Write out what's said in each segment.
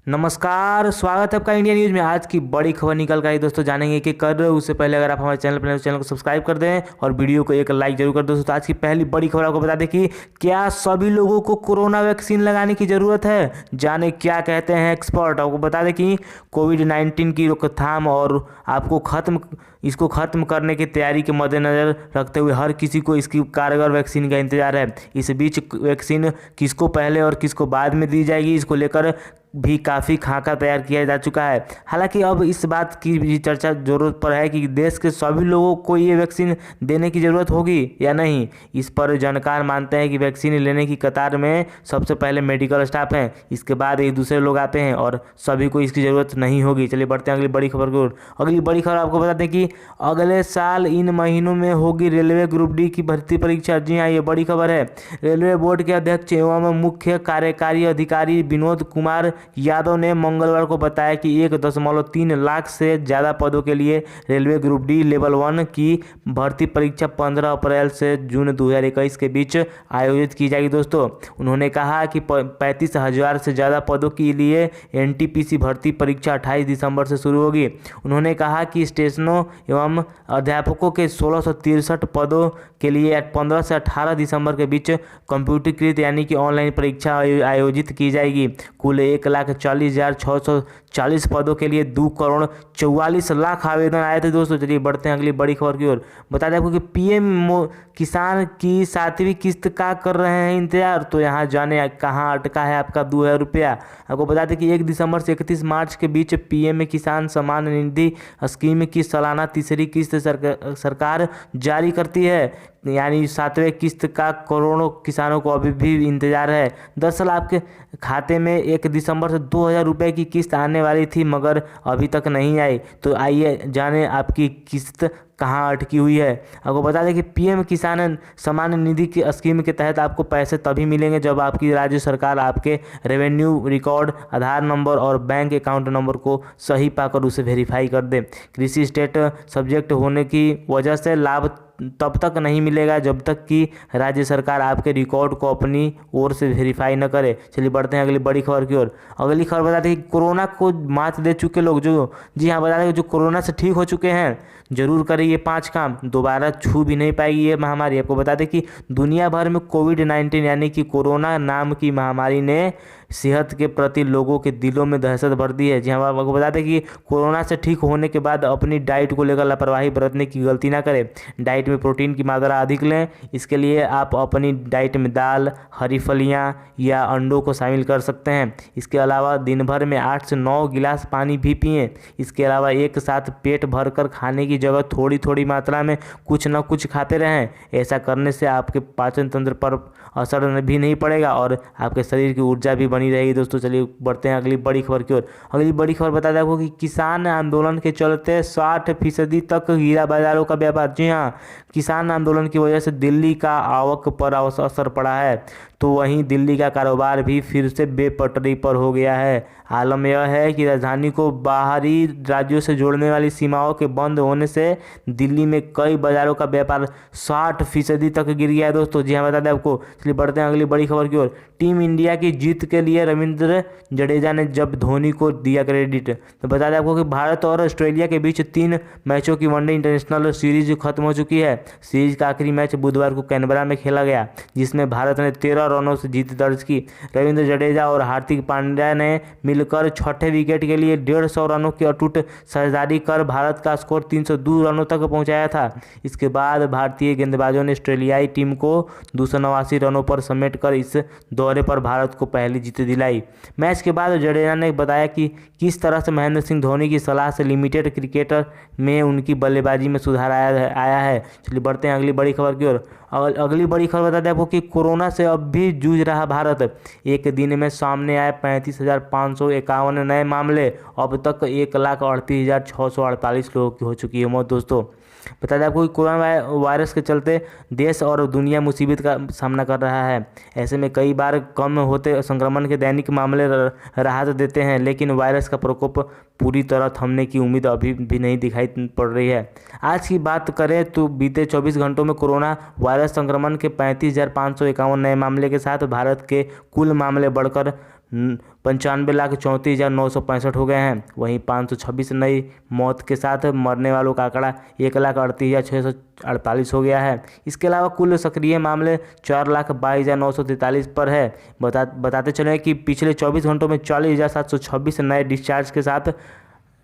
नमस्कार, स्वागत है आपका इंडिया न्यूज़ में। आज की बड़ी खबर निकल कर आई दोस्तों, जानेंगे कि कर रहे हो उससे पहले अगर आप हमारे चैनल पर चैनल को सब्सक्राइब कर दें और वीडियो को एक लाइक जरूर कर दो। दोस्तों आज की पहली बड़ी खबर आपको बता दें कि क्या सभी लोगों को कोरोना वैक्सीन लगाने की ज़रूरत है। जाने क्या कहते हैं एक्सपर्ट। आपको बता दें कि कोविड-19 की रोकथाम और इसको खत्म करने की तैयारी के मद्देनज़र रखते हुए हर किसी को इसकी कारगर वैक्सीन का इंतजार है। इस बीच वैक्सीन किसको पहले और किसको बाद में दी जाएगी, इसको लेकर भी काफ़ी खाका तैयार किया जा चुका है। हालांकि अब इस बात की भी चर्चा जरूरत पर है कि देश के सभी लोगों को ये वैक्सीन देने की ज़रूरत होगी या नहीं। इस पर जानकार मानते हैं कि वैक्सीन लेने की कतार में सबसे पहले मेडिकल स्टाफ हैं, इसके बाद एक दूसरे लोग आते हैं और सभी को इसकी ज़रूरत नहीं होगी। चलिए बढ़ते हैं अगली बड़ी खबर की ओर। अगली बड़ी खबर आपको बता दें कि अगले साल इन महीनों में होगी रेलवे ग्रुप डी की भर्ती परीक्षा। जी हाँ, ये बड़ी खबर है। रेलवे बोर्ड के अध्यक्ष एवं मुख्य कार्यकारी अधिकारी विनोद कुमार यादव ने मंगलवार को बताया कि 1.3 लाख से ज़्यादा पदों के लिए रेलवे ग्रुप डी लेवल 1 की भर्ती परीक्षा 15 अप्रैल से जून 2021 के बीच आयोजित की जाएगी। दोस्तों उन्होंने कहा कि 35,000 से ज़्यादा पदों के लिए एनटीपीसी भर्ती परीक्षा 28 दिसंबर से शुरू होगी। उन्होंने कहा कि स्टेशनों एवं अध्यापकों के 1663 पदों के लिए 15 से 18 दिसंबर के बीच कंप्यूटरीकृत यानी कि ऑनलाइन परीक्षा आयोजित की जाएगी। कुल 1,40,640 पदों के लिए 2,44,00,000 आवेदन आए थे। दोस्तों चलिए बढ़ते हैं अगली बड़ी खबर की ओर। बता दें आपको कि पीएम किसान की 7वीं किस्त का कर रहे हैं इंतजार। तो यहाँ जाने कहाँ अटका है आपका 2,000 रुपया। आपको बता दें कि 1 दिसंबर से 31 मार्च के बीच पीएम किसान सम्मान निधि स्कीम की सालाना तीसरी किस्त सरकार जारी करती है। यानी 7वें किस्त का करोड़ों किसानों को अभी भी इंतजार है। दरअसल आपके खाते में 1 दिसंबर से 2,000 रुपये की किस्त आने वाली थी मगर अभी तक नहीं आई। तो आइए जाने आपकी किस्त कहाँ अटकी हुई है। आपको बता दें कि पीएम किसान सम्मान निधि की स्कीम के तहत आपको पैसे तभी मिलेंगे जब आपकी राज्य सरकार आपके रेवेन्यू रिकॉर्ड, आधार नंबर और बैंक अकाउंट नंबर को सही पाकर उसे वेरीफाई कर दे। कृषि स्टेट सब्जेक्ट होने की वजह से लाभ तब तक नहीं मिलेगा जब तक कि राज्य सरकार आपके रिकॉर्ड को अपनी ओर से वेरीफाई न करे। चलिए बढ़ते हैं अगली बड़ी खबर की ओर। अगली खबर बताते हैं कि कोरोना को मात दे चुके लोग जी हाँ बता दें जो कोरोना से ठीक हो चुके हैं जरूर करें ये 5 काम, दोबारा छू भी नहीं पाएगी ये महामारी। आपको बता दें कि दुनिया भर में कोविड-19 यानी कि कोरोना नाम की महामारी ने सेहत के प्रति लोगों के दिलों में दहशत भर दी है। जी हाँ, आपको बता दें कि कोरोना से ठीक होने के बाद अपनी डाइट को लेकर लापरवाही बरतने की गलती ना करें। डाइट में प्रोटीन की मात्रा अधिक लें। इसके लिए आप अपनी डाइट में दाल, हरी फलियां या अंडों को शामिल कर सकते हैं। इसके अलावा दिन भर में 8 से 9 गिलास पानी भी पिएं। इसके अलावा एक साथ पेट भरकर खाने की जगह थोड़ी थोड़ी मात्रा में कुछ न कुछ खाते रहें। ऐसा करने से आपके पाचन तंत्र पर असर भी नहीं पड़ेगा और आपके शरीर की ऊर्जा भी बनी रहेगी। दोस्तों चलिए बढ़ते हैं अगली बड़ी खबर की ओर। अगली बड़ी खबर बता दें आपको कि किसान आंदोलन के चलते 60% तक गिरा बाजारों का व्यापार। जी हाँ, किसान आंदोलन की वजह से दिल्ली का आवक पर असर पड़ा है तो वहीं दिल्ली का कारोबार भी फिर से बेपटरी पर हो गया है। आलम यह है कि राजधानी को बाहरी राज्यों से जोड़ने वाली सीमाओं के बंद होने से दिल्ली में कई बाजारों का व्यापार 60% तक गिर गया है। दोस्तों जी हाँ बता दें आपको। चलिए बढ़ते हैं अगली बड़ी खबर की ओर। टीम इंडिया की जीत के लिए रविंद्र जडेजा ने जब धोनी को दिया क्रेडिट। तो बता दें आपको कि भारत और ऑस्ट्रेलिया के बीच 3 मैचों की वनडे इंटरनेशनल सीरीज खत्म हो चुकी है। सीरीज का आखिरी मैच बुधवार को कैनबरा में खेला गया जिसमें भारत ने 13 रनों से जीत दर्ज की। रविंद्र जडेजा और हार्दिक पांड्या ने मिलकर 6ठे विकेट के लिए 150 रनों की अटूट साझेदारी कर भारत का स्कोर 302 रनों तक पहुंचाया था। इसके बाद भारतीय गेंदबाजों ने ऑस्ट्रेलियाई टीम को 289 रनों पर समेटकर इस दौरे पर भारत को पहली जीत दिलाई। मैच के बाद जडेजा ने बताया कि किस तरह से महेंद्र सिंह धोनी की सलाह से लिमिटेड क्रिकेटर में उनकी बल्लेबाजी में सुधार आया है। चलिए बढ़ते हैं अगली बड़ी खबर की ओर। अगली बड़ी खबर बता दें आपको कि कोरोना से अब भी जूझ रहा भारत। एक दिन में सामने आए 35,551 नए मामले। अब तक 1,38,648 लोगों की हो चुकी है मौत। दोस्तों बता दें आपको कि कोरोना वायरस के चलते देश और दुनिया मुसीबत का सामना कर रहा है। ऐसे में कई बार कम होते संक्रमण के दैनिक मामले राहत देते हैं लेकिन वायरस का प्रकोप पूरी तरह थमने की उम्मीद अभी भी नहीं दिखाई पड़ रही है। आज की बात करें तो बीते 24 घंटों में कोरोना वायरस संक्रमण के 35,551 नए मामले के साथ भारत के कुल मामले बढ़कर 95,34,965 हो गए हैं। वहीं 526 नई मौत के साथ मरने वालों का आंकड़ा 1,38,648 हो गया है। इसके अलावा कुल सक्रिय मामले 4,22,943 पर है। बताते चले कि पिछले 24 घंटों में 40,726 नए डिस्चार्ज के साथ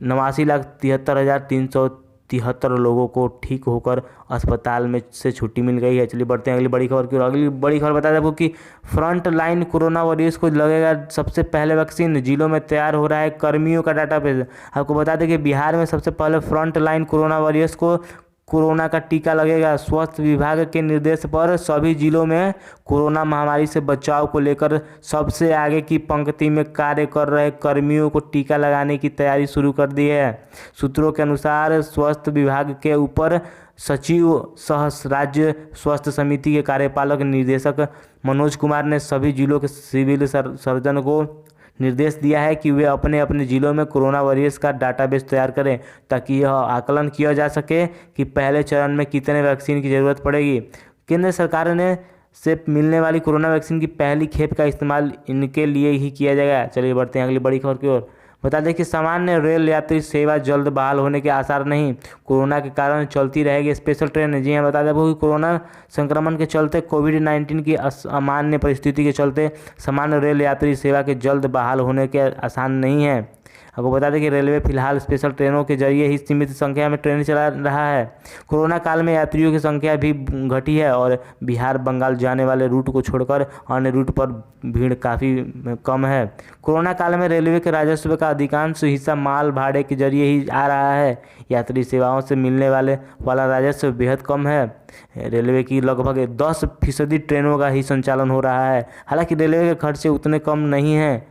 89,73,373 लोगों को ठीक होकर अस्पताल में से छुट्टी मिल गई है। चलिए बढ़ते हैं अगली बड़ी खबर की। और अगली बड़ी खबर बता दें आपको कि फ्रंट लाइन कोरोना वॉरियर्स को लगेगा सबसे पहले वैक्सीन। जिलों में तैयार हो रहा है कर्मियों का डाटाबेस। आपको बता दें कि बिहार में सबसे पहले फ्रंट लाइन कोरोना वॉरियर्स को कोरोना का टीका लगेगा। स्वास्थ्य विभाग के निर्देश पर सभी जिलों में कोरोना महामारी से बचाव को लेकर सबसे आगे की पंक्ति में कार्य कर रहे कर्मियों को टीका लगाने की तैयारी शुरू कर दी है। सूत्रों के अनुसार स्वास्थ्य विभाग के ऊपर सचिव सह राज्य स्वास्थ्य समिति के कार्यपालक निदेशक मनोज कुमार ने सभी जिलों के सिविल सर्जन को निर्देश दिया है कि वे अपने अपने जिलों में कोरोना वॉरियर्स का डाटाबेस तैयार करें, ताकि यह आकलन किया जा सके कि पहले चरण में कितने वैक्सीन की ज़रूरत पड़ेगी। केंद्र सरकार ने से मिलने वाली कोरोना वैक्सीन की पहली खेप का इस्तेमाल इनके लिए ही किया जाएगा। चलिए बढ़ते हैं अगली बड़ी खबर की ओर। बता दें कि सामान्य रेल यात्री सेवा जल्द बहाल होने के आसार नहीं। कोरोना के कारण चलती रहेगी स्पेशल ट्रेन। जी हाँ, बता दें कि कोरोना संक्रमण के चलते कोविड-19 की असामान्य परिस्थिति के चलते सामान्य रेल यात्री सेवा के जल्द बहाल होने के आसार नहीं है। आपको बता दें कि रेलवे फिलहाल स्पेशल ट्रेनों के जरिए ही सीमित संख्या में ट्रेन चला रहा है। कोरोना काल में यात्रियों की संख्या भी घटी है और बिहार बंगाल जाने वाले रूट को छोड़कर अन्य रूट पर भीड़ काफ़ी कम है। कोरोना काल में रेलवे के राजस्व का अधिकांश हिस्सा माल भाड़े के जरिए ही आ रहा है। यात्री सेवाओं से मिलने वाला राजस्व बेहद कम है। रेलवे की लगभग 10% ट्रेनों का ही संचालन हो रहा है। हालांकि रेलवे के खर्चे उतने कम नहीं हैं।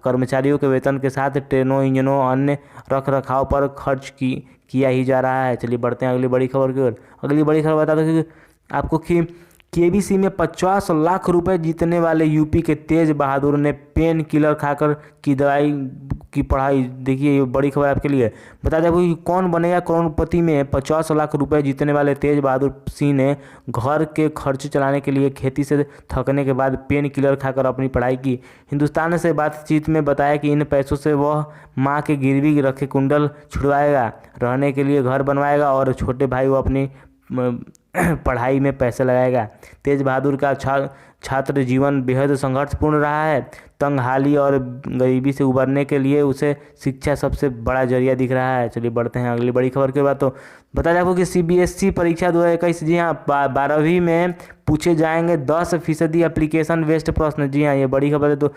कर्मचारियों के वेतन के साथ ट्रेनों, इंजनों, अन्य रख रखाव पर खर्च किया ही जा रहा है। चलिए बढ़ते हैं अगली बड़ी खबर की ओर। अगली बड़ी खबर बता दूं कि आपको कि केबीसी में 50 लाख रुपए जीतने वाले यूपी के तेज बहादुर ने पेन किलर खाकर की दवाई की पढ़ाई। देखिए ये बड़ी खबर आपके लिए। बता दें कि कौन बनेगा करोड़पति में 50 लाख रुपए जीतने वाले तेज बहादुर सिंह ने घर के खर्च चलाने के लिए खेती से थकने के बाद पेन किलर खाकर अपनी पढ़ाई की। हिंदुस्तान से बातचीत में बताया कि इन पैसों से वह माँ के गिरवी रखे कुंडल छुड़वाएगा, रहने के लिए घर बनवाएगा और छोटे भाई वो अपनी पढ़ाई में पैसे लगाएगा। तेज बहादुर का छात्र जीवन बेहद संघर्षपूर्ण रहा है। तंगहाली और गरीबी से उबरने के लिए उसे शिक्षा सबसे बड़ा जरिया दिख रहा है। चलिए बढ़ते हैं अगली बड़ी खबर के बाद। तो बता दें आपको कि CBSE परीक्षा 2021, जी हाँ, 12वीं में पूछे जाएंगे 10% एप्लीकेशन बेस्ड प्रश्न। जी हाँ, ये बड़ी खबर है। तो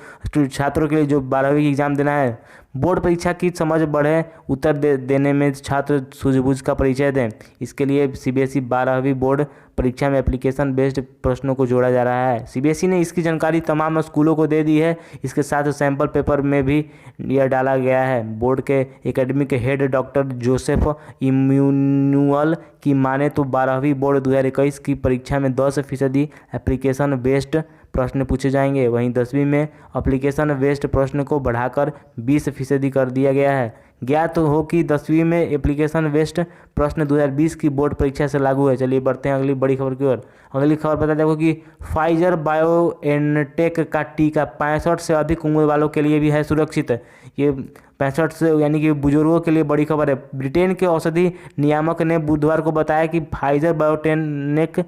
छात्रों के लिए जो 12वीं की एग्जाम देना है, बोर्ड परीक्षा की समझ बढ़े, उत्तर देने में छात्र सूझबूझ का परिचय दें। इसके लिए CBSE 12वीं बोर्ड परीक्षा में एप्लीकेशन बेस्ड प्रश्नों को जोड़ा जा रहा है। CBSE ने इसकी जानकारी तमाम स्कूलों को दे दी है। इसके साथ सैंपल पेपर में भी यह डाला गया है। बोर्ड के एकेडमिक हेड डॉक्टर जोसेफ इम्यूनुअल की माने तो 12वीं बोर्ड 2021 की परीक्षा में 10% एप्लीकेशन बेस्ड प्रश्न पूछे जाएंगे। वहीं 10वीं में एप्लीकेशन बेस्ड प्रश्न को बढ़ाकर 20% कर दिया गया है। ज्ञात हो कि 10वीं में एप्लीकेशन बेस्ड प्रश्न 2020 की बोर्ड परीक्षा से लागू है। चलिए बढ़ते हैं अगली बड़ी खबर की ओर। अगली खबर बता दें कि फाइजर बायोएनटेक का टीका 65 से अधिक उम्र वालों के लिए भी है सुरक्षित। ये 65 से यानी कि बुजुर्गों के लिए बड़ी खबर है। ब्रिटेन के औषधि नियामक ने बुधवार को बताया कि फाइजर बायोटेक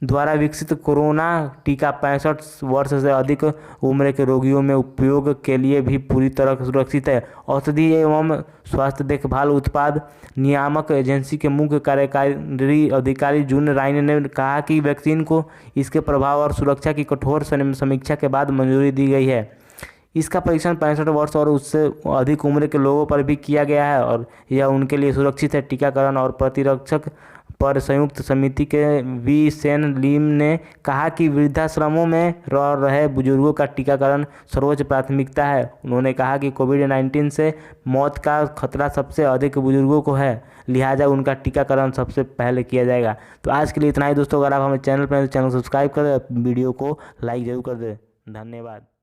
द्वारा विकसित कोरोना टीका 65 वर्ष से अधिक उम्र के रोगियों में उपयोग के लिए भी पूरी तरह सुरक्षित है। औषधि एवं स्वास्थ्य देखभाल उत्पाद नियामक एजेंसी के मुख्य कार्यकारी अधिकारी जून राइन ने कहा कि वैक्सीन को इसके प्रभाव और सुरक्षा की कठोर समीक्षा के बाद मंजूरी दी गई है। इसका परीक्षण 65 वर्ष और उससे अधिक उम्र के लोगों पर भी किया गया है और यह उनके लिए सुरक्षित है। टीकाकरण और प्रतिरक्षक पर संयुक्त समिति के वी सेन लीम ने कहा कि वृद्धाश्रमों में रह रहे बुजुर्गों का टीकाकरण सर्वोच्च प्राथमिकता है। उन्होंने कहा कि कोविड-19 से मौत का खतरा सबसे अधिक बुजुर्गों को है, लिहाजा उनका टीकाकरण सबसे पहले किया जाएगा। तो आज के लिए इतना ही दोस्तों। अगर आप हमें चैनल पर चैनल सब्सक्राइब करें, वीडियो को लाइक जरूर कर दें। धन्यवाद।